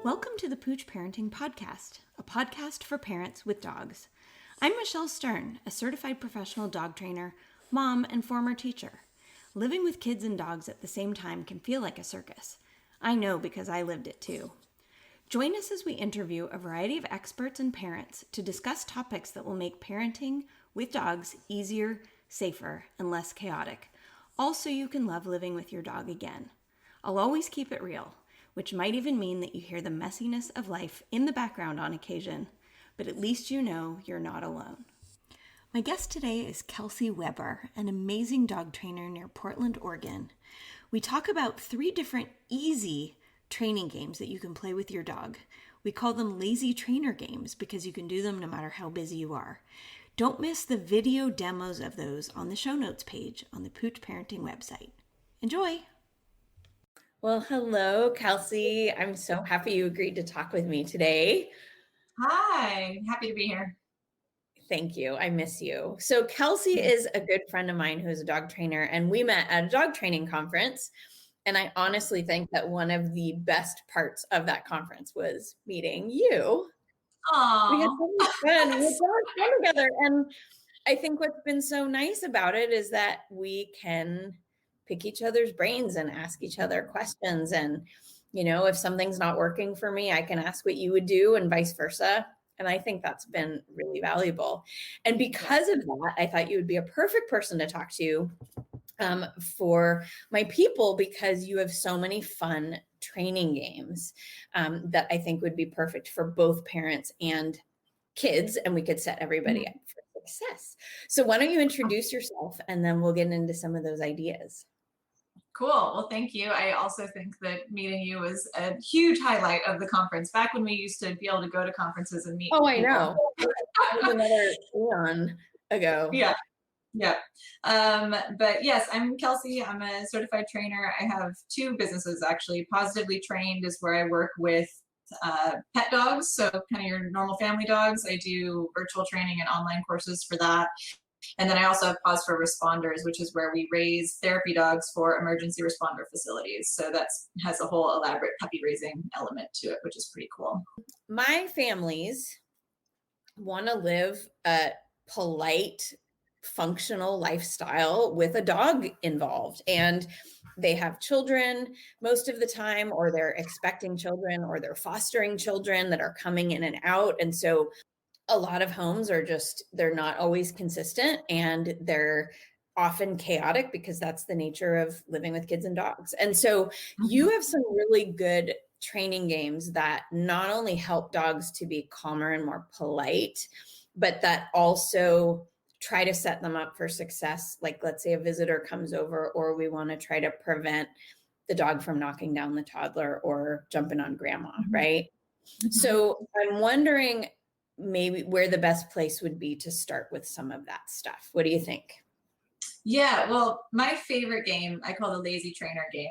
Welcome to the Pooch Parenting Podcast, a podcast for parents with dogs. I'm Michelle Stern, a certified professional dog trainer, mom, and former teacher. Living with kids and dogs at the same time can feel like a circus. I know because I lived it too. Join us as we interview a variety of experts and parents to discuss topics that will make parenting with dogs easier, safer, and less chaotic. Also, you can love living with your dog again. I'll always keep it real, which might even mean that you hear the messiness of life in the background on occasion, but at least you know you're not alone. My guest today is Kelsey Weber, an amazing dog trainer near Portland, Oregon. We talk about 3 different easy training games that you can play with your dog. We call them lazy trainer games because you can do them no matter how busy you are. Don't miss the video demos of those on the show notes page on the Pooch Parenting website. Enjoy! Well, hello, Kelsey. I'm so happy you agreed to talk with me today. Hi, happy to be here. Thank you. I miss you. So Kelsey is a good friend of mine who is a dog trainer, and we met at a dog training conference. And I honestly think that one of the best parts of that conference was meeting you. We had so much fun. We had so much fun together. And I think what's been so nice about it is that we can pick each other's brains and ask each other questions. And, you know, if something's not working for me, I can ask what you would do and vice versa. And I think that's been really valuable. And because of that, I thought you would be a perfect person to talk to for my people, because you have so many fun training games that I think would be perfect for both parents and kids, and we could set everybody up for success. So why don't you introduce yourself, and then we'll get into some of those ideas. Cool. Well, thank you. I also think that meeting you was a huge highlight of the conference. Back when we used to be able to go to conferences and meet people. I know. That was another eon ago. Yeah. But yes, I'm Kelsey. I'm a certified trainer. I have 2 businesses, actually. Positively Trained is where I work with pet dogs, so kind of your normal family dogs. I do virtual training and online courses for that. And then I also have Pause for Responders, which is where we raise therapy dogs for emergency responder facilities. So that has a whole elaborate puppy raising element to it, which is pretty cool. My families want to live a polite, functional lifestyle with a dog involved. And they have children most of the time, or they're expecting children, or they're fostering children that are coming in and out. And so a lot of homes are they're not always consistent, and they're often chaotic because that's the nature of living with kids and dogs. And so you have some really good training games that not only help dogs to be calmer and more polite, but that also try to set them up for success. Like, let's say a visitor comes over, or we want to try to prevent the dog from knocking down the toddler or jumping on grandma, right? So I'm wondering maybe where the best place would be to start with some of that stuff. What do you think? Yeah, well, my favorite game I call the lazy trainer game,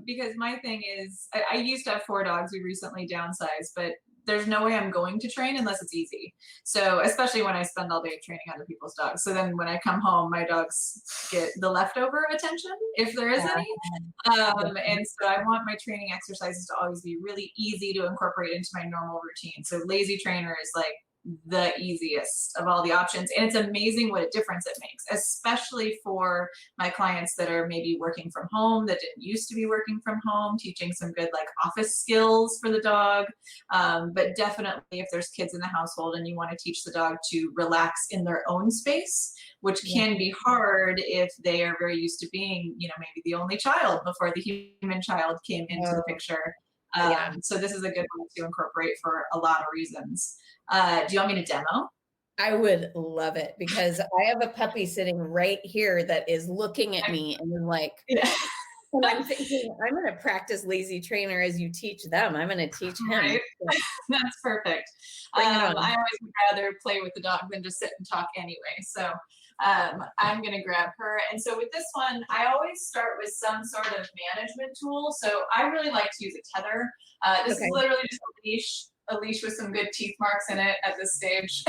because my thing is I used to have 4 dogs. We recently downsized, but there's no way I'm going to train unless it's easy. So especially when I spend all day training other people's dogs. So then when I come home, my dogs get the leftover attention, if there is any. And so I want my training exercises to always be really easy to incorporate into my normal routine. So lazy trainer is like the easiest of all the options. And it's amazing what a difference it makes, especially for my clients that are maybe working from home, that didn't used to be working from home, teaching some good like office skills for the dog. But definitely if there's kids in the household and you want to teach the dog to relax in their own space, which can be hard if they are very used to being, you know, maybe the only child before the human child came into the picture. So this is a good one to incorporate for a lot of reasons. Do you want me to demo? I would love it, because I have a puppy sitting right here that is looking at me and is like, and I'm thinking, I'm going to practice lazy trainer as you teach them. I'm going to teach him. Right. That's perfect. I always would rather play with the dog than just sit and talk anyway. So I'm going to grab her. And so with this one, I always start with some sort of management tool. So I really like to use a tether. This is literally just a leash a leash with some good teeth marks in it at this stage.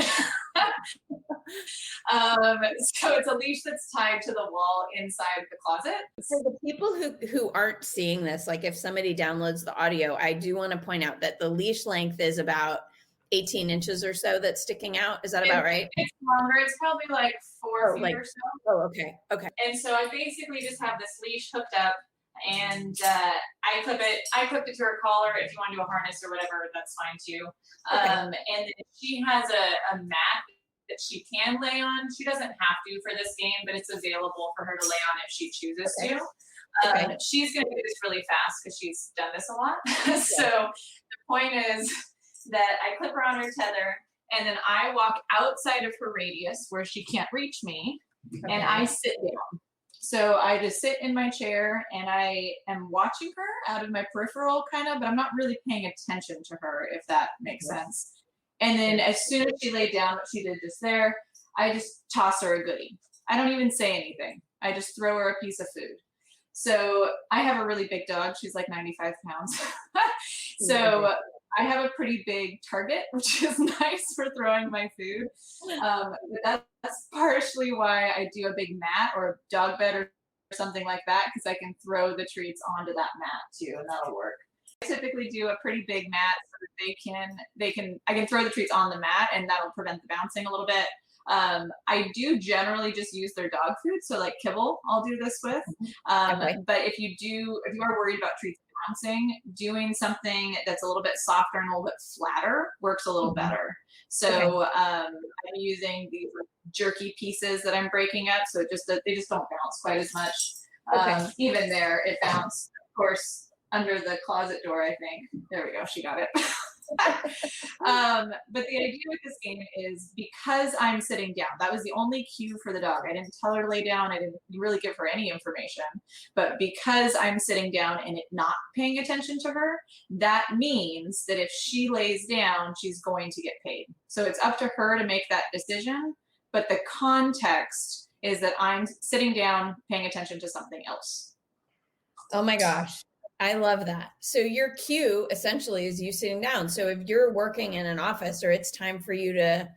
So it's a leash that's tied to the wall inside the closet. So the people who aren't seeing this, like if somebody downloads the audio, I do want to point out that the leash length is about 18 inches or so that's sticking out. Is that about right? It's longer. It's probably like 4 feet or so. Oh, okay. Okay. And so I basically just have this leash hooked up, and I clip it to her collar. If you want to do a harness or whatever, that's fine too. Okay. And then she has a mat that she can lay on. She doesn't have to for this game, but it's available for her to lay on if she chooses to. She's going to do this really fast because she's done this a lot. So the point is that I clip her on her tether, and then I walk outside of her radius where she can't reach me, and I sit down. So I just sit in my chair, and I am watching her out of my peripheral kind of, but I'm not really paying attention to her, if that makes sense. And then as soon as she laid down what she did just there, I just toss her a goodie. I don't even say anything. I just throw her a piece of food. So I have a really big dog. She's like 95 pounds. So I have a pretty big target, which is nice for throwing my food. But that's partially why I do a big mat or a dog bed or something like that, because I can throw the treats onto that mat too, and that'll work. I typically do a pretty big mat so that I can throw the treats on the mat, and that'll prevent the bouncing a little bit. I do generally just use their dog food, so like kibble I'll do this with. But if you are worried about treats bouncing, doing something that's a little bit softer and a little bit flatter works a little better. So I'm using these jerky pieces that I'm breaking up, so they just don't bounce quite as much. Even there, it bounced, of course, under the closet door, I think. There we go, she got it. But the idea with this game is because I'm sitting down, that was the only cue for the dog. I didn't tell her to lay down. I didn't really give her any information. But because I'm sitting down and not paying attention to her, that means that if she lays down, she's going to get paid. So it's up to her to make that decision. But the context is that I'm sitting down, paying attention to something else. Oh my gosh. I love that. So your cue essentially is you sitting down. So if you're working in an office or it's time for you to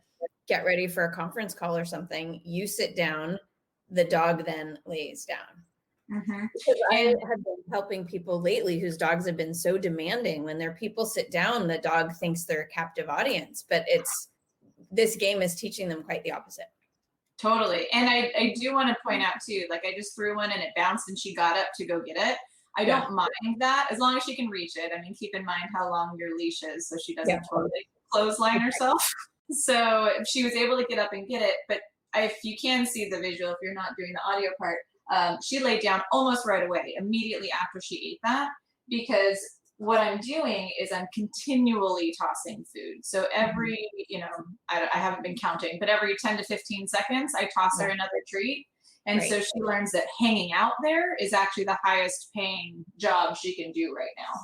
get ready for a conference call or something, you sit down, the dog then lays down. Because I have been helping people lately whose dogs have been so demanding. When their people sit down, the dog thinks they're a captive audience, but this game is teaching them quite the opposite. Totally. And I do want to point out too, like I just threw one and it bounced and she got up to go get it. I don't mind that as long as she can reach it. I mean, keep in mind how long your leash is so she doesn't totally clothesline herself. So she was able to get up and get it. But if you can see the visual, if you're not doing the audio part, she laid down almost right away, immediately after she ate that, because what I'm doing is I'm continually tossing food. So every, I haven't been counting, but every 10 to 15 seconds, I toss her another treat. And so she learns that hanging out there is actually the highest paying job she can do right now.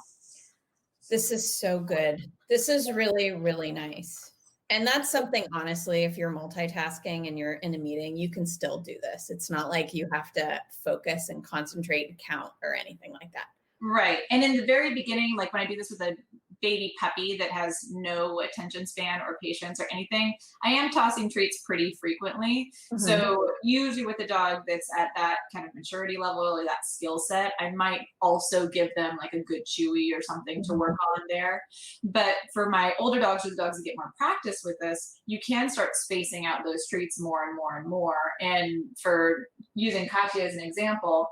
This is so good. This is really, really nice. And that's something, honestly, if you're multitasking and you're in a meeting, you can still do this. It's not like you have to focus and concentrate and count or anything like that. Right. And in the very beginning, like when I do this with a baby puppy that has no attention span or patience or anything, I am tossing treats pretty frequently. So usually with a dog that's at that kind of maturity level or that skill set, I might also give them like a good chewy or something to work on there. But for my older dogs or the dogs that get more practice with this, you can start spacing out those treats more and more and more. And for using Katya as an example,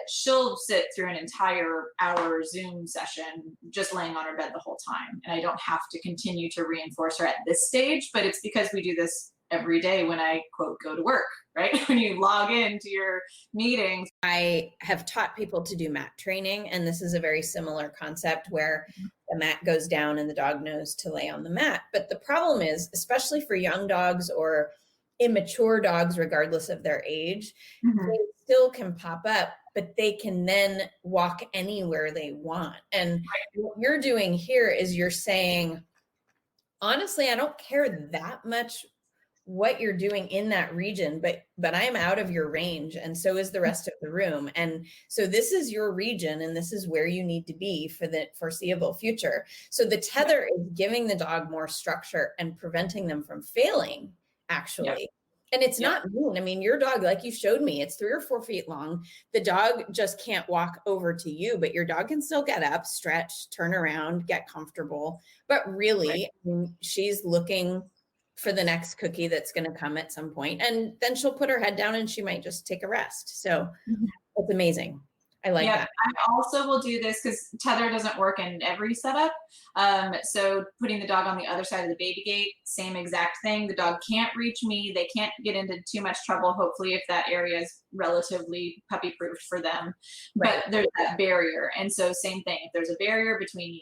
she'll sit through an entire hour Zoom session just laying on her bed the whole time. And I don't have to continue to reinforce her at this stage, but it's because we do this every day when I, quote, go to work, right? When you log into your meetings. I have taught people to do mat training, and this is a very similar concept where the mat goes down and the dog knows to lay on the mat. But the problem is, especially for young dogs or immature dogs, regardless of their age, they still can pop up, but they can then walk anywhere they want. And what you're doing here is you're saying, honestly, I don't care that much what you're doing in that region, but I'm out of your range, and so is the rest of the room. And so this is your region, and this is where you need to be for the foreseeable future. So the tether is giving the dog more structure and preventing them from failing, actually. And it's not mean. I mean, your dog, like you showed me, it's 3 or 4 feet long. The dog just can't walk over to you, but your dog can still get up, stretch, turn around, get comfortable. But really, I mean, she's looking for the next cookie that's going to come at some point. And then she'll put her head down and she might just take a rest. So it's amazing. I like that. I also will do this because tether doesn't work in every setup. So putting the dog on the other side of the baby gate, same exact thing. The dog can't reach me. They can't get into too much trouble, hopefully, if that area is relatively puppy proof for them. But there's that barrier. And so same thing, if there's a barrier between you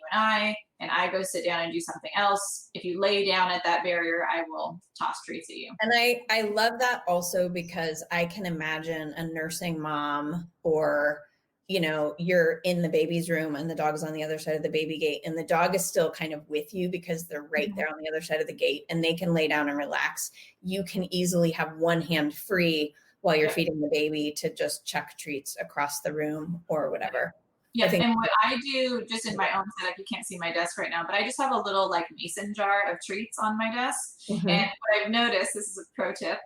and I go sit down and do something else, if you lay down at that barrier, I will toss treats at you. And I love that also because I can imagine a nursing mom, or you know, you're in the baby's room and the dog's on the other side of the baby gate, and the dog is still kind of with you because they're right there on the other side of the gate, and they can lay down and relax. You can easily have one hand free while you're feeding the baby to just chuck treats across the room or whatever. Yeah, and what I do just in my own setup, you can't see my desk right now, but I just have a little like mason jar of treats on my desk. And what I've noticed, this is a pro tip,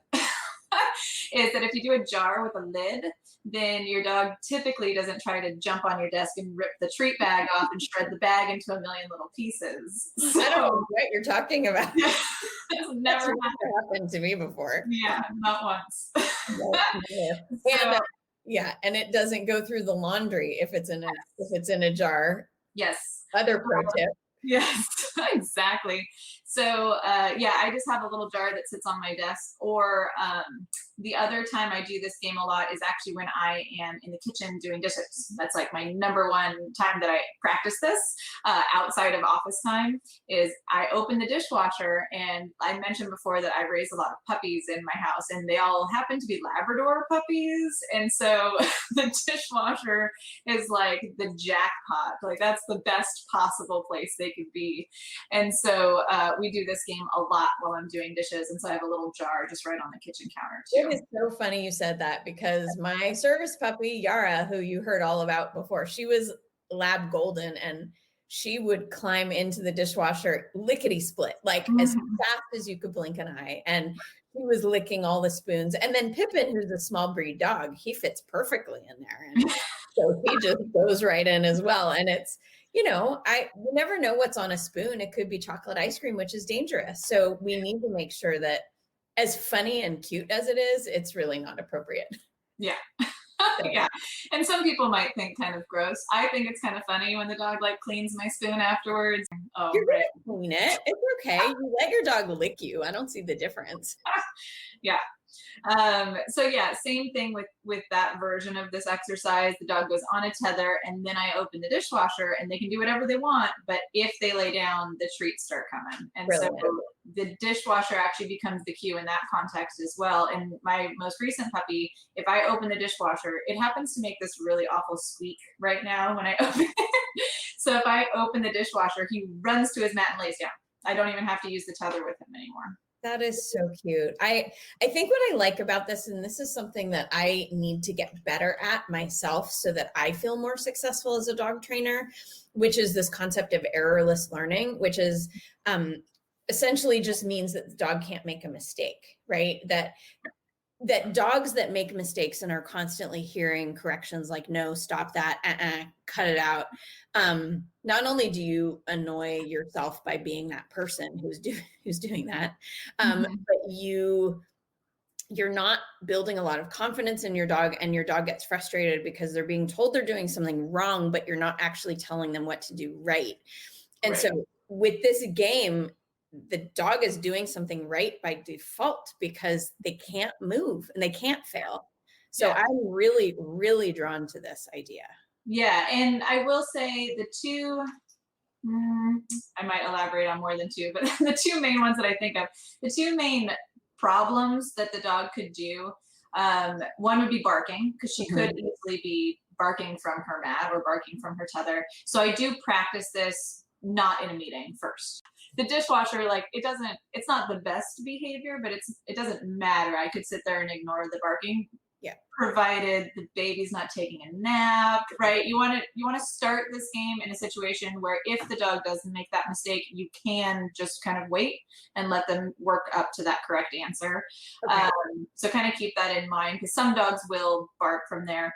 is that if you do a jar with a lid, then your dog typically doesn't try to jump on your desk and rip the treat bag off and shred the bag into a million little pieces. So, I don't know what you're talking about. It's never happened to me before. Yeah, not once. And it doesn't go through the laundry if it's in a jar. Yes. Other pro tip. Yes, exactly. So I just have a little jar that sits on my desk. Or the other time I do this game a lot is actually when I am in the kitchen doing dishes. That's like my number one time that I practice this outside of office time. Is I open the dishwasher, and I mentioned before that I raise a lot of puppies in my house, and they all happen to be Labrador puppies. And so the dishwasher is like the jackpot. Like that's the best possible place they could be. And so we do this game a lot while I'm doing dishes. And so I have a little jar just right on the kitchen counter too. It is so funny you said that, because my service puppy, Yara, who you heard all about before, she was Lab Golden, and she would climb into the dishwasher lickety split, like as fast as you could blink an eye. And he was licking all the spoons. And then Pippin, who's a small breed dog, he fits perfectly in there. And so he just goes right in as well. And it's, you know, you never know what's on a spoon. It could be chocolate ice cream, which is dangerous. So we need to make sure that, as funny and cute as it is, it's really not appropriate. Yeah. Yeah. And some people might think kind of gross. I think it's kind of funny when the dog like cleans my spoon afterwards. Oh, you're gonna clean it. It's okay. You let your dog lick you. I don't see the difference. Yeah. Same thing with that version of this exercise. The dog goes on a tether, and then I open the dishwasher, and they can do whatever they want. But if they lay down, the treats start coming. And so the dishwasher actually becomes the cue in that context as well. And my most recent puppy, if I open the dishwasher, it happens to make this really awful squeak right now when I open it. So if I open the dishwasher, he runs to his mat and lays down. I don't even have to use the tether with him anymore. That is so cute. I think what I like about this, and this is something that I need to get better at myself so that I feel more successful as a dog trainer, which is this concept of errorless learning, which is essentially just means that the dog can't make a mistake, right? That dogs that make mistakes and are constantly hearing corrections like, no, stop that, cut it out. Not only do you annoy yourself by being that person who's doing that, but you're not building a lot of confidence in your dog, and your dog gets frustrated because they're being told they're doing something wrong, but you're not actually telling them what to do right. And so with this game, the dog is doing something right by default because they can't move and they can't fail. So I'm really, really drawn to this idea. Yeah. And I will say the two, I might elaborate on more than two, but the two main ones that I think of, the two main problems that the dog could do, one would be barking, because she could easily be barking from her mat or barking from her tether. So I do practice this not in a meeting first. the dishwasher, like it's not the best behavior, but it doesn't matter. I could sit there and ignore the barking. Yeah. Provided the baby's not taking a nap, right? You want to start this game in a situation where if the dog doesn't make that mistake, you can just kind of wait and let them work up to that correct answer. Okay. So kind of keep that in mind, because some dogs will bark from there.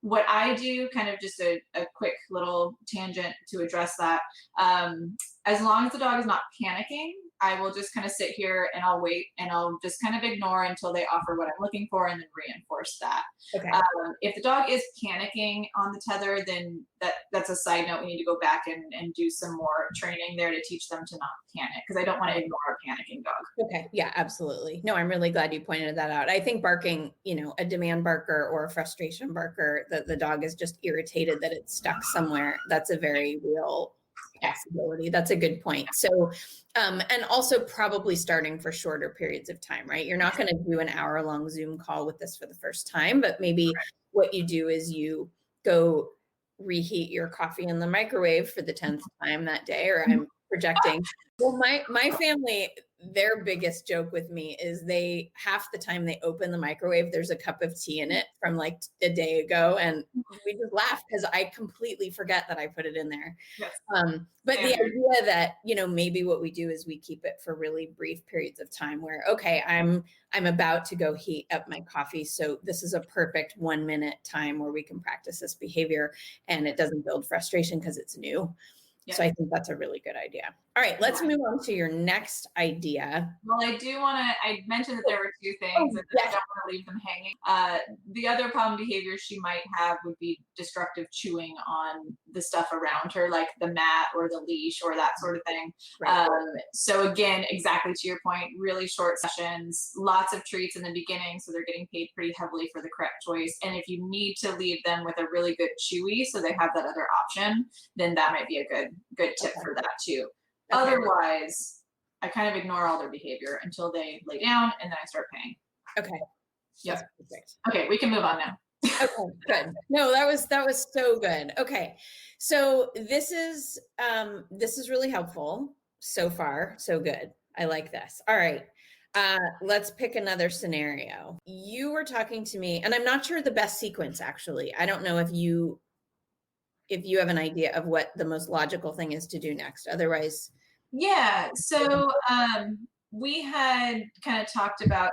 What I do, kind of just a quick little tangent to address that, as long as the dog is not panicking, I will just kind of sit here and I'll wait and I'll just kind of ignore until they offer what I'm looking for and then reinforce that. Okay. If the dog is panicking on the tether, then that's a side note. We need to go back and do some more training there to teach them to not panic, because I don't want to ignore a panicking dog. Okay. Yeah, absolutely. No, I'm really glad you pointed that out. I think barking, a demand barker or a frustration barker, that the dog is just irritated that it's stuck somewhere. That's a very real possibility. That's a good point. So, and also probably starting for shorter periods of time, right? You're not going to do an hour-long Zoom call with this for the first time, but maybe what you do is you go reheat your coffee in the microwave for the 10th time that day, or I'm projecting. Well, my family, their biggest joke with me is half the time they open the microwave, there's a cup of tea in it from like a day ago. And we just laugh because I completely forget that I put it in there. Yes. But the idea that, maybe what we do is we keep it for really brief periods of time where, okay, I'm about to go heat up my coffee. So this is a perfect 1 minute time where we can practice this behavior and it doesn't build frustration because it's new. Yeah. So I think that's a really good idea. All right, let's move on to your next idea. Well, I mentioned that there were two things and I don't want to leave them hanging. The other problem behavior she might have would be destructive chewing on the stuff around her, like the mat or the leash or that sort of thing. Right. So again, exactly to your point, really short sessions, lots of treats in the beginning, so they're getting paid pretty heavily for the correct choice. And if you need to leave them with a really good chewy so they have that other option, then that might be a good tip for that too. Okay. Otherwise, I kind of ignore all their behavior until they lay down and then I start paying. Okay. Yep. Okay, we can move on now. Okay, good. No, that was so good. Okay. So this is really helpful so far. So good. I like this. All right. Let's pick another scenario. You were talking to me, and I'm not sure the best sequence, actually. I don't know if you have an idea of what the most logical thing is to do next. Otherwise. Yeah. So we had kind of talked about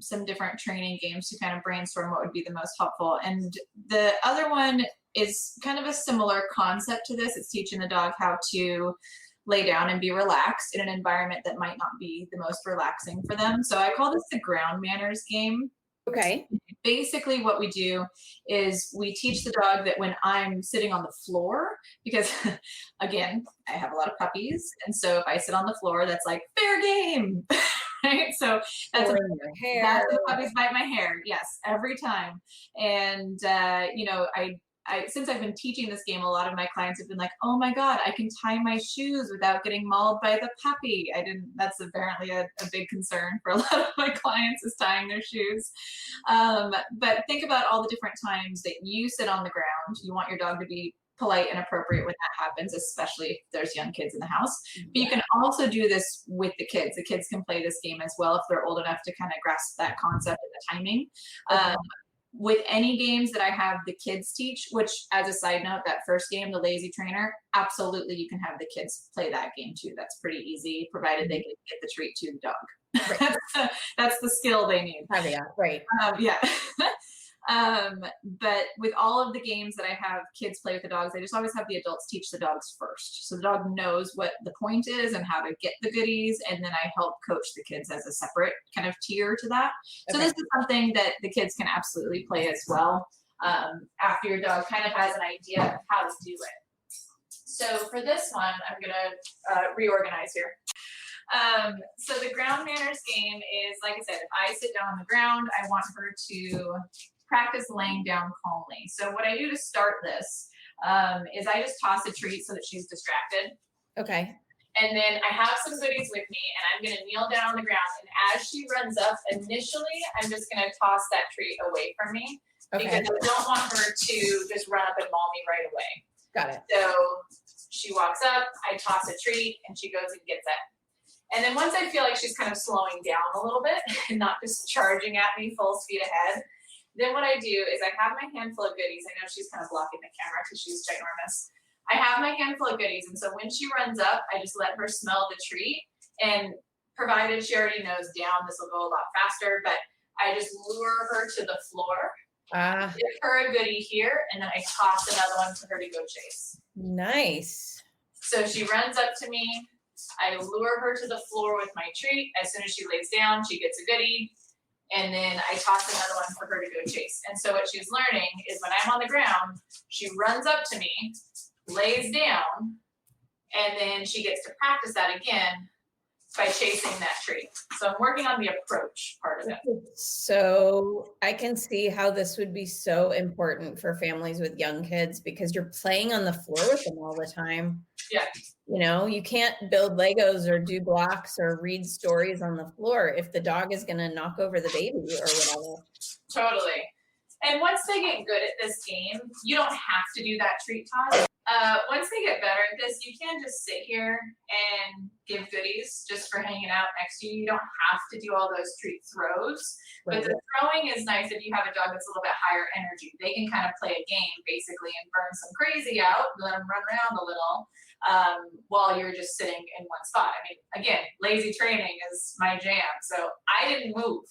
some different training games to kind of brainstorm what would be the most helpful. And the other one is kind of a similar concept to this. It's teaching the dog how to lay down and be relaxed in an environment that might not be the most relaxing for them. So I call this the ground manners game. Okay. Basically what we do is we teach the dog that when I'm sitting on the floor, because again, I have a lot of puppies. And so if I sit on the floor, that's like fair game, right? So that's when the puppies bite my hair. Yes, every time. And, I since I've been teaching this game, a lot of my clients have been like, oh my God, I can tie my shoes without getting mauled by the puppy. That's apparently a big concern for a lot of my clients, is tying their shoes. But think about all the different times that you sit on the ground. You want your dog to be polite and appropriate when that happens, especially if there's young kids in the house. But you can also do this with the kids. The kids can play this game as well if they're old enough to kind of grasp that concept and the timing. Okay. With any games that I have the kids teach, which as a side note, that first game, the lazy trainer, absolutely you can have the kids play that game too. That's pretty easy, provided they can get the treat to the dog. Right. That's the skill they need. Yeah, right. Yeah. But with all of the games that I have kids play with the dogs, I just always have the adults teach the dogs first. So the dog knows what the point is and how to get the goodies. And then I help coach the kids as a separate kind of tier to that. So this is something that the kids can absolutely play as well, after your dog kind of has an idea of how to do it. So for this one, I'm going to reorganize here. So the ground manners game is, like I said, if I sit down on the ground, I want her to practice laying down calmly. So what I do to start this is I just toss a treat so that she's distracted. Okay. And then I have some goodies with me and I'm going to kneel down on the ground. And as she runs up, initially, I'm just going to toss that treat away from me. Okay. Because I don't want her to just run up and maul me right away. Got it. So she walks up, I toss a treat, and she goes and gets it. And then once I feel like she's kind of slowing down a little bit and not just charging at me full speed ahead, then what I do is I have my handful of goodies. I know she's kind of blocking the camera because she's ginormous. I have my handful of goodies, and so when she runs up, I just let her smell the treat, and provided she already knows down, this will go a lot faster, but I just lure her to the floor, give her a goodie here, and then I toss another one for her to go chase. Nice. So she runs up to me, I lure her to the floor with my treat. As soon as she lays down, she gets a goodie, and then I toss another one for her to go chase. And so what she's learning is when I'm on the ground, she runs up to me, lays down, and then she gets to practice that again by chasing that treat. So I'm working on the approach part of it. So I can see how this would be so important for families with young kids because you're playing on the floor with them all the time. Yeah. You know, you can't build Legos or do blocks or read stories on the floor if the dog is going to knock over the baby or whatever. Totally. And once they get good at this game, you don't have to do that treat toss. Once they get better at this, you can just sit here and give goodies just for hanging out next to you. You don't have to do all those treat throws. But the throwing is nice if you have a dog that's a little bit higher energy. They can kind of play a game basically and burn some crazy out, let them run around a little while you're just sitting in one spot. I mean, again, lazy training is my jam. So I didn't move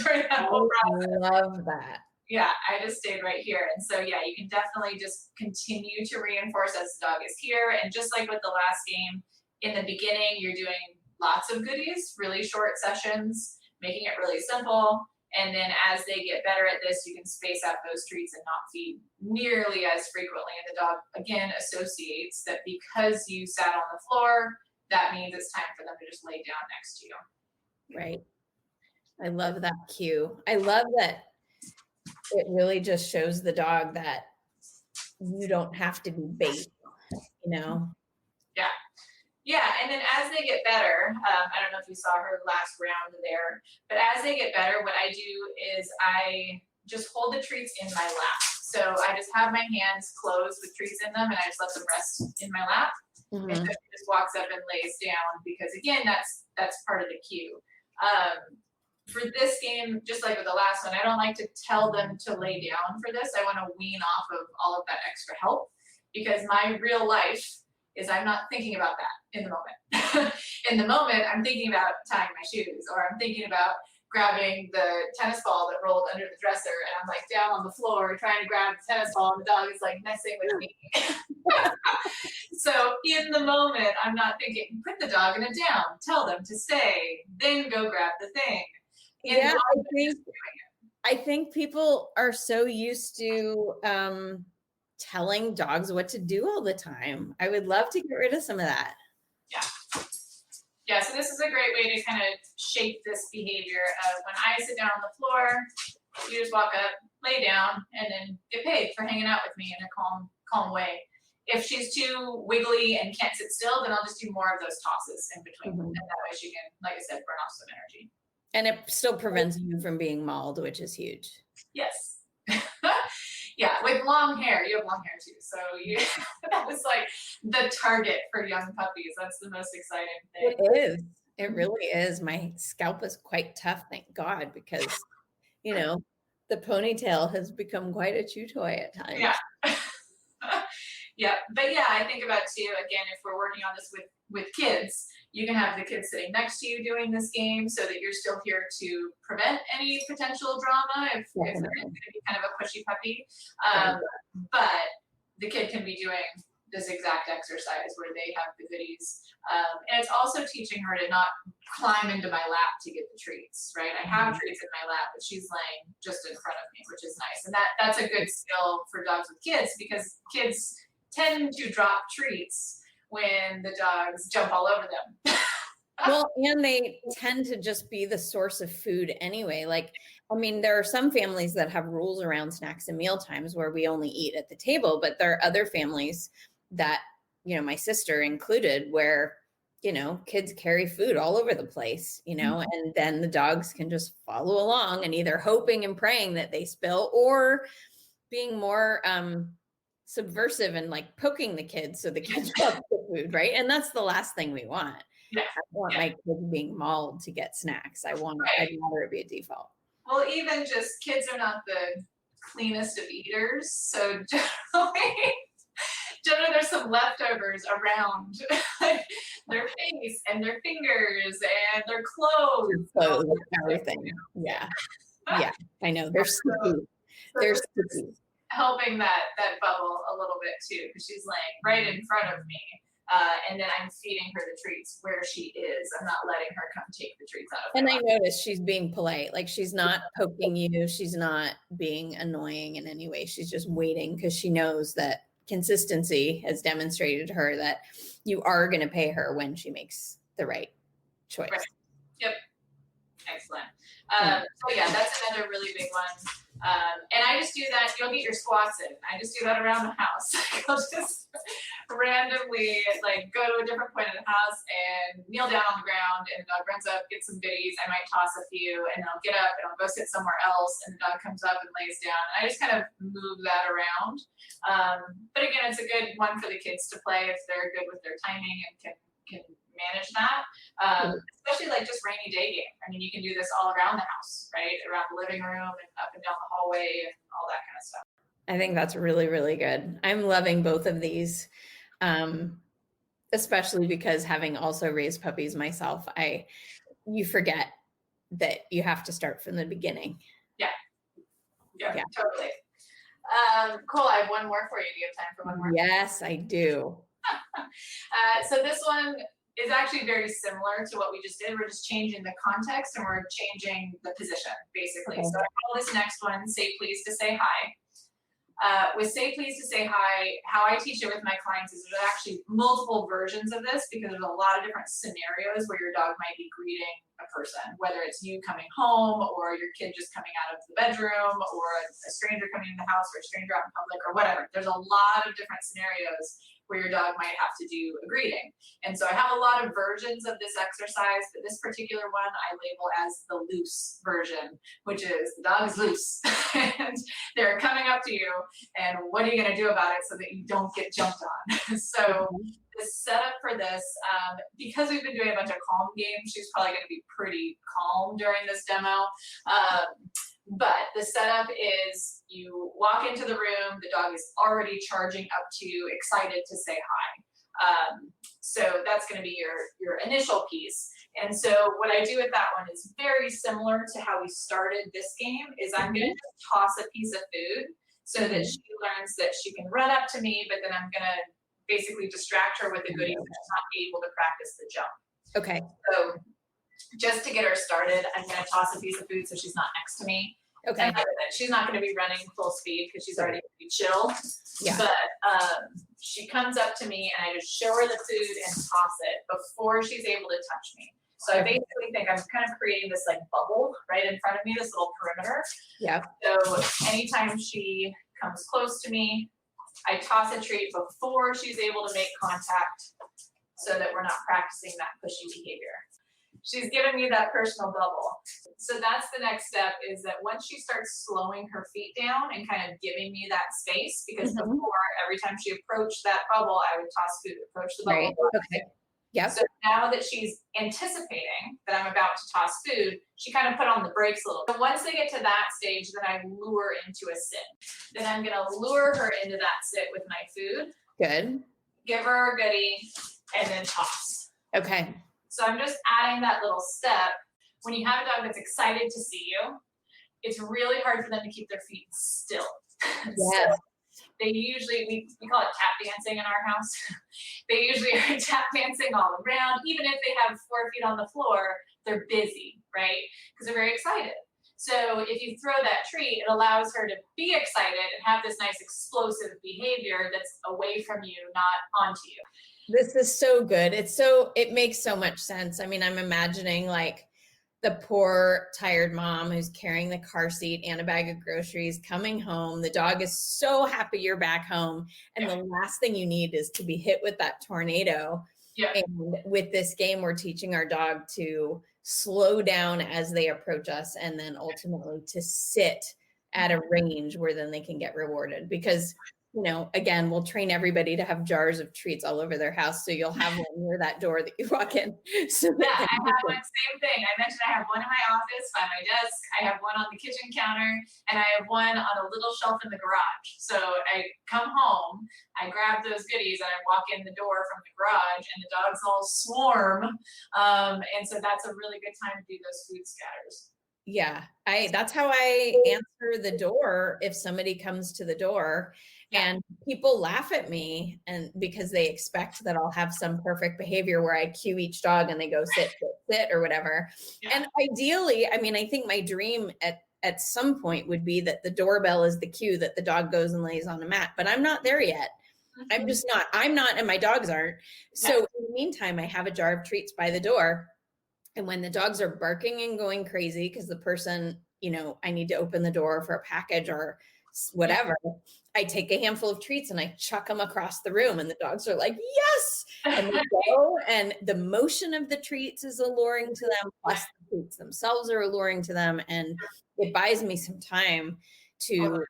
during that whole process. I love that. Yeah, I just stayed right here. And so, yeah, you can definitely just continue to reinforce as the dog is here. And just like with the last game, in the beginning, you're doing lots of goodies, really short sessions, making it really simple. And then as they get better at this, you can space out those treats and not feed nearly as frequently. And the dog, again, associates that because you sat on the floor, that means it's time for them to just lay down next to you. Right. I love that cue. I love that. It really just shows the dog that you don't have to be bait, you know? Yeah. Yeah. And then as they get better, I don't know if you saw her last round there, but as they get better, what I do is I just hold the treats in my lap. So I just have my hands closed with treats in them and I just let them rest in my lap. Mm-hmm. And so she just walks up and lays down because again, that's part of the cue. For this game, just like with the last one, I don't like to tell them to lay down for this. I want to wean off of all of that extra help because my real life is I'm not thinking about that in the moment. In the moment, I'm thinking about tying my shoes or I'm thinking about grabbing the tennis ball that rolled under the dresser and I'm like down on the floor trying to grab the tennis ball and the dog is like messing with me. So in the moment, I'm not thinking, put the dog in a down, tell them to stay, then go grab the thing. Yeah, I think people are so used to telling dogs what to do all the time. I would love to get rid of some of that. Yeah, so this is a great way to kind of shape this behavior of when I sit down on the floor, you just walk up, lay down, and then get paid for hanging out with me in a calm way. If she's too wiggly and can't sit still, then I'll just do more of those tosses in between. Mm-hmm. And that way she can, like I said, burn off some energy. And it still prevents you from being mauled, which is huge. Yes. Yeah, with long hair. You have long hair too. So that was like the target for young puppies. That's the most exciting thing. It is. It really is. My scalp is quite tough, thank God, because, you know, the ponytail has become quite a chew toy at times. Yeah. Yeah. But yeah, I think about too, again, if we're working on this with kids, you can have the kids sitting next to you doing this game so that you're still here to prevent any potential drama if they're going to be kind of a pushy puppy. But the kid can be doing this exact exercise where they have the goodies. And it's also teaching her to not climb into my lap to get the treats, right? I have treats in my lap, but she's laying just in front of me, which is nice. And that's a good skill for dogs with kids because kids tend to drop treats when the dogs jump all over them. Well, and they tend to just be the source of food anyway. Like, I mean, there are some families that have rules around snacks and meal times where we only eat at the table, but there are other families that, you know, my sister included, where, you know, kids carry food all over the place, you know, and then the dogs can just follow along and either hoping and praying that they spill or being more subversive and like poking the kids so the kids love the food, right? And that's the last thing we want. Yeah. I don't want my kids being mauled to get snacks. I'd rather it be a default. Well, even just kids are not the cleanest of eaters, so generally there's some leftovers around their face and their fingers and their clothes. Everything. Yeah. Yeah. I know. They're sticky. They're sticky. Helping that bubble a little bit too, because she's laying right in front of me. And then I'm feeding her the treats where she is. I'm not letting her come take the treats out of And I noticed she's being polite. Like she's not poking you. She's not being annoying in any way. She's just waiting because she knows that consistency has demonstrated to her that you are going to pay her when she makes the right choice. Right. Yep. Excellent. So yeah, that's another really big one. And I just do that. You'll get your squats in. I just do that around the house. I'll just randomly like go to a different point of the house and kneel down on the ground, and the dog runs up, gets some goodies. I might toss a few, and then I'll get up and I'll go sit somewhere else, and the dog comes up and lays down. And I just kind of move that around. But again, it's a good one for the kids to play if they're good with their timing and can manage that, especially like just rainy day game. I mean, you can do this all around the house, right? Around the living room and up and down the hallway and all that kind of stuff. I think that's really, really good. I'm loving both of these, especially because having also raised puppies myself, you forget that you have to start from the beginning. Yeah, totally. Cool. I have one more for you. Do you have time for one more? Yes, I do. So this one is actually very similar to what we just did. We're just changing the context and we're changing the position, basically. Okay. So I call this next one, Say Please to Say Hi. With Say Please to Say Hi, how I teach it with my clients is there's actually multiple versions of this because there's a lot of different scenarios where your dog might be greeting a person, whether it's you coming home or your kid just coming out of the bedroom or a stranger coming in the house or a stranger out in public or whatever. There's a lot of different scenarios where your dog might have to do a greeting. And so I have a lot of versions of this exercise, but this particular one I label as the loose version, which is the dog is loose and they're coming up to you and what are you gonna do about it so that you don't get jumped on? So the setup for this, because we've been doing a bunch of calm games, she's probably gonna be pretty calm during this demo. But the setup is you walk into the room, the dog is already charging up to you, excited to say hi. So that's going to be your initial piece. And so what I do with that one is very similar to how we started this game, is I'm going to just toss a piece of food so that she learns that she can run up to me, but then I'm going to basically distract her with a goodie so she's not able to practice the jump. Okay. So just to get her started, I'm going to toss a piece of food so she's not next to me. Okay. And she's not going to be running full speed because she's already pretty chill. Yeah. But she comes up to me and I just show her the food and toss it before she's able to touch me. So I basically think I'm kind of creating this like bubble right in front of me, this little perimeter. Yeah. So anytime she comes close to me, I toss a treat before she's able to make contact so that we're not practicing that pushy behavior. She's given me that personal bubble. So that's the next step, is that once she starts slowing her feet down and kind of giving me that space, because before, every time she approached that bubble, I would toss food, approach the bubble. Right. Okay. Yeah. So now that she's anticipating that I'm about to toss food, she kind of put on the brakes a little. So once they get to that stage, then I lure into a sit. Then I'm going to lure her into that sit with my food. Good. Give her a goodie and then toss. Okay. So I'm just adding that little step. When you have a dog that's excited to see you, it's really hard for them to keep their feet still. Yeah. So they usually, we call it tap dancing in our house. They usually are tap dancing all around. Even if they have 4 feet on the floor, they're busy, right? Because they're very excited. So if you throw that treat, it allows her to be excited and have this nice explosive behavior that's away from you, not onto you. This is so good. It makes so much sense. I mean, I'm imagining like the poor tired mom who's carrying the car seat and a bag of groceries coming home. The dog is so happy you're back home. And the last thing you need is to be hit with that tornado. Yeah. And with this game, we're teaching our dog to slow down as they approach us and then ultimately to sit at a range where then they can get rewarded. Because again, we'll train everybody to have jars of treats all over their house. So you'll have one near that door that you walk in. So yeah, I have one, same thing. I mentioned I have one in my office by my desk. I have one on the kitchen counter, and I have one on a little shelf in the garage. So I come home, I grab those goodies, and I walk in the door from the garage, and the dogs all swarm. And so that's a really good time to do those food scatters. Yeah, that's how I answer the door if somebody comes to the door. And people laugh at me, and because they expect that I'll have some perfect behavior where I cue each dog and they go sit, sit, sit, or whatever. Yeah. And ideally, I mean, I think my dream at some point would be that the doorbell is the cue that the dog goes and lays on a mat, but I'm not there yet. I'm just not, and my dogs aren't. So in the meantime, I have a jar of treats by the door. And when the dogs are barking and going crazy because the person, I need to open the door for a package or whatever, I take a handful of treats and I chuck them across the room, and the dogs are like, yes, and they go, and the motion of the treats is alluring to them, plus the treats themselves are alluring to them, and it buys me some time to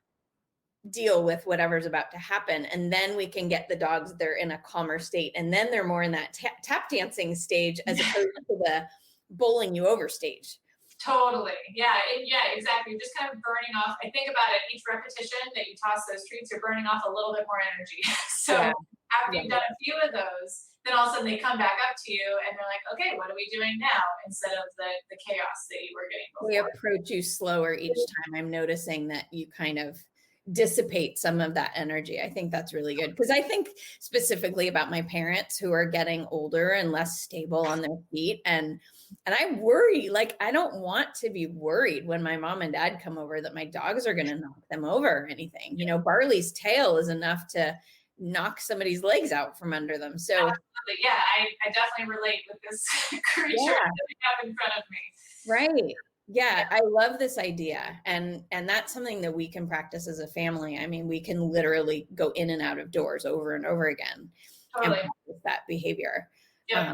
deal with whatever's about to happen. And then we can get the dogs, they're in a calmer state, and then they're more in that tap dancing stage as opposed to the bowling you over stage. Totally. Yeah, exactly. You're just kind of burning off. I think about it, each repetition that you toss those treats, you're burning off a little bit more energy. So after you've done a few of those, then all of a sudden they come back up to you and they're like, okay, what are we doing now? Instead of the chaos that you were getting before. They approach you slower each time. I'm noticing that you kind of dissipate some of that energy. I think that's really good, because I think specifically about my parents who are getting older and less stable on their feet, and I worry, like, I don't want to be worried when my mom and dad come over that my dogs are going to knock them over or anything. Barley's tail is enough to knock somebody's legs out from under them. So absolutely. Yeah, I definitely relate with this creature that we have in front of me. Right. Yeah, I love this idea. And that's something that we can practice as a family. I mean, we can literally go in and out of doors over and over again and practice that behavior. Yeah.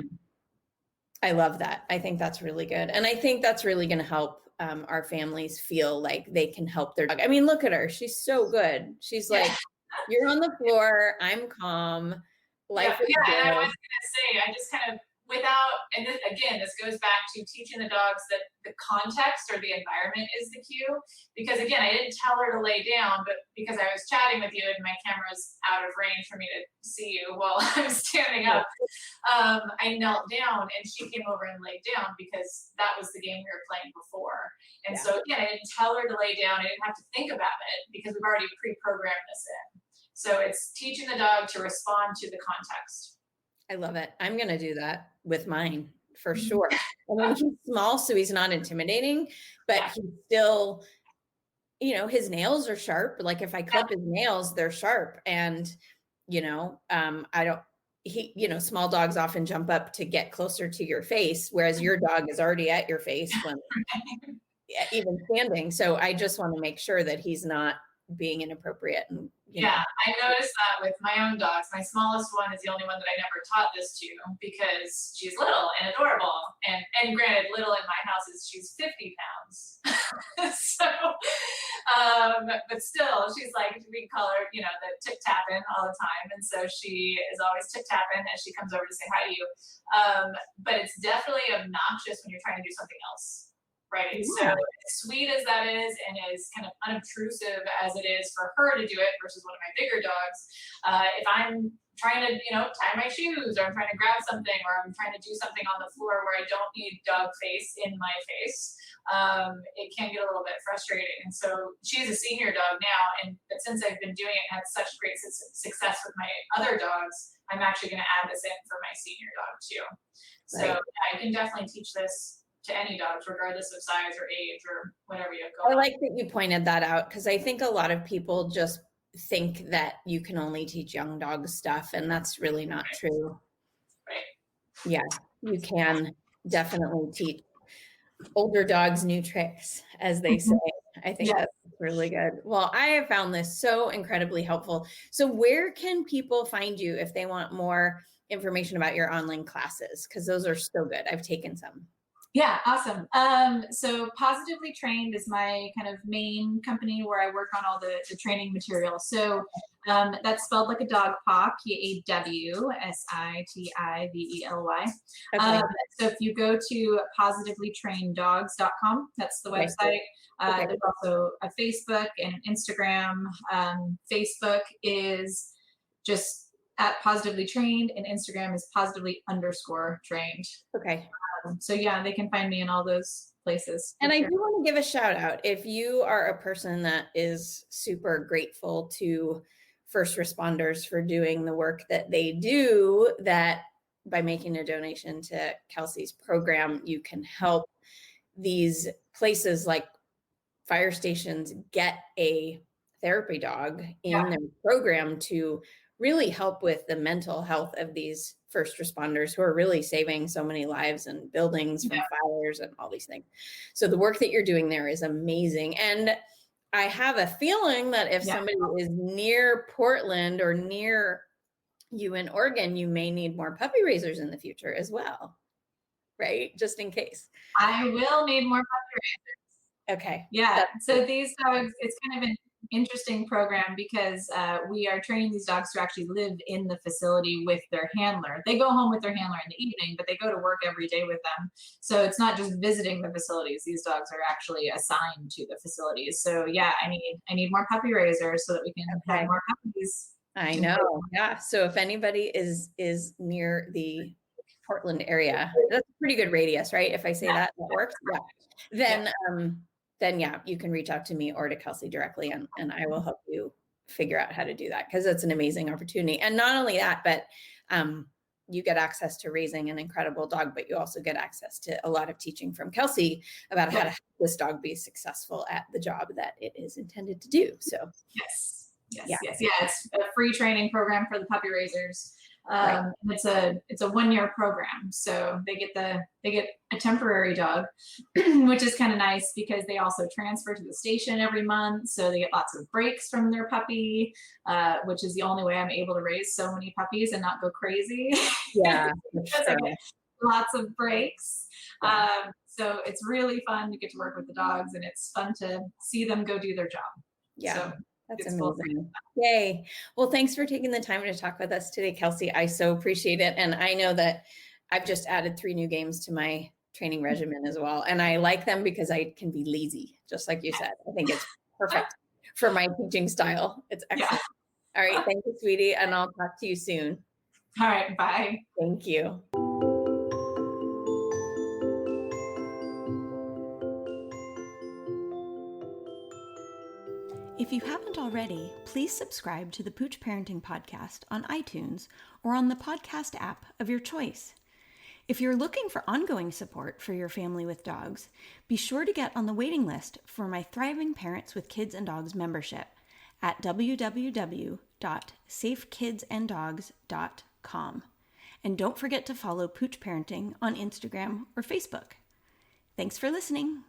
I love that. I think that's really good. And I think that's really going to help our families feel like they can help their dog. I mean, look at her. She's so good. She's like, you're on the floor. I'm calm. Life is good. And I was going to say, I just kind of, and this goes back to teaching the dogs that the context or the environment is the cue. Because again, I didn't tell her to lay down, but because I was chatting with you and my camera's out of range for me to see you while I'm standing up, I knelt down and she came over and laid down because that was the game we were playing before. And so again, I didn't tell her to lay down. I didn't have to think about it because we've already pre-programmed this in. So it's teaching the dog to respond to the context. I love it. I'm going to do that with mine for sure. I mean, he's small, so he's not intimidating, but he's still, his nails are sharp. Like if I clip his nails, they're sharp. And, small dogs often jump up to get closer to your face, whereas your dog is already at your face when even standing. So I just want to make sure that he's not being inappropriate. And I noticed that with my own dogs. My smallest one is the only one that I never taught this to because she's little and adorable. And granted, little in my house is she's 50 pounds. So, but still, she's like, we call her, the tip tapping all the time. And so she is always tip tapping as she comes over to say hi to you. But it's definitely obnoxious when you're trying to do something else. Right. So as sweet as that is and as kind of unobtrusive as it is for her to do it versus one of my bigger dogs, if I'm trying to, tie my shoes or I'm trying to grab something or I'm trying to do something on the floor where I don't need dog face in my face, it can get a little bit frustrating. And so she's a senior dog now. But since I've been doing it and had such great success with my other dogs, I'm actually going to add this in for my senior dog too. So I can definitely teach this to any dogs, regardless of size or age or whatever you have going on. I like that you pointed that out because I think a lot of people just think that you can only teach young dogs stuff, and that's really not true. Right. Yeah, you can definitely teach older dogs new tricks, as they say. I think that's really good. Well, I have found this so incredibly helpful. So where can people find you if they want more information about your online classes? Because those are so good. I've taken some. Yeah, awesome. So Positively Trained is my kind of main company where I work on all the training material. So That's spelled like a dog paw, Kawsitively. Okay. So if you go to positivelytraineddogs.com, that's the Okay. website. Okay. There's also a Facebook and an Instagram. Facebook is just at positively trained, and Instagram is positively_trained. Okay. So yeah, they can find me in all those places. And I sure. do want to give a shout out. If you are a person that is super grateful to first responders for doing the work that they do, that by making a donation to Kelsey's program, you can help these places like fire stations get a therapy dog in their program to really help with the mental health of these first responders who are really saving so many lives and buildings from fires and all these things. So the work that you're doing there is amazing. And I have a feeling that if somebody is near Portland or near you in Oregon, you may need more puppy raisers in the future as well, right? Just in case. I will need more puppy raisers. Okay. Yeah. So these dogs, it's kind of an interesting program because we are training these dogs to actually live in the facility with their handler. They go home with their handler in the evening, but they go to work every day with them. So it's not just visiting the facilities. These dogs are actually assigned to the facilities. So yeah, I need more puppy raisers so that we can have more puppies. I know. Yeah. So if anybody is near the Portland area, that's a pretty good radius, right? If I say that works. Yeah. Then yeah, you can reach out to me or to Kelsey directly, and I will help you figure out how to do that, because it's an amazing opportunity. And not only that, but you get access to raising an incredible dog, but you also get access to a lot of teaching from Kelsey about how to help this dog be successful at the job that it is intended to do. So yes. It's a free training program for the puppy raisers. It's a 1-year program, so they get a temporary dog, which is kind of nice because they also transfer to the station every month, so they get lots of breaks from their puppy, which is the only way I'm able to raise so many puppies and not go crazy. Yeah, because I get lots of breaks. So it's really fun to get to work with the dogs, and it's fun to see them go do their job. Yeah. So that's amazing. Yay. Well, thanks for taking the time to talk with us today, Kelsey. I so appreciate it. And I know that I've just added 3 new games to my training regimen as well. And I like them because I can be lazy, just like you said. I think it's perfect for my teaching style. It's excellent. All right. Thank you, sweetie. And I'll talk to you soon. All right. Bye. Thank you. If you haven't already, please subscribe to the Pooch Parenting Podcast on iTunes or on the podcast app of your choice. If you're looking for ongoing support for your family with dogs, be sure to get on the waiting list for my Thriving Parents with Kids and Dogs membership at www.safekidsanddogs.com. And don't forget to follow Pooch Parenting on Instagram or Facebook. Thanks for listening.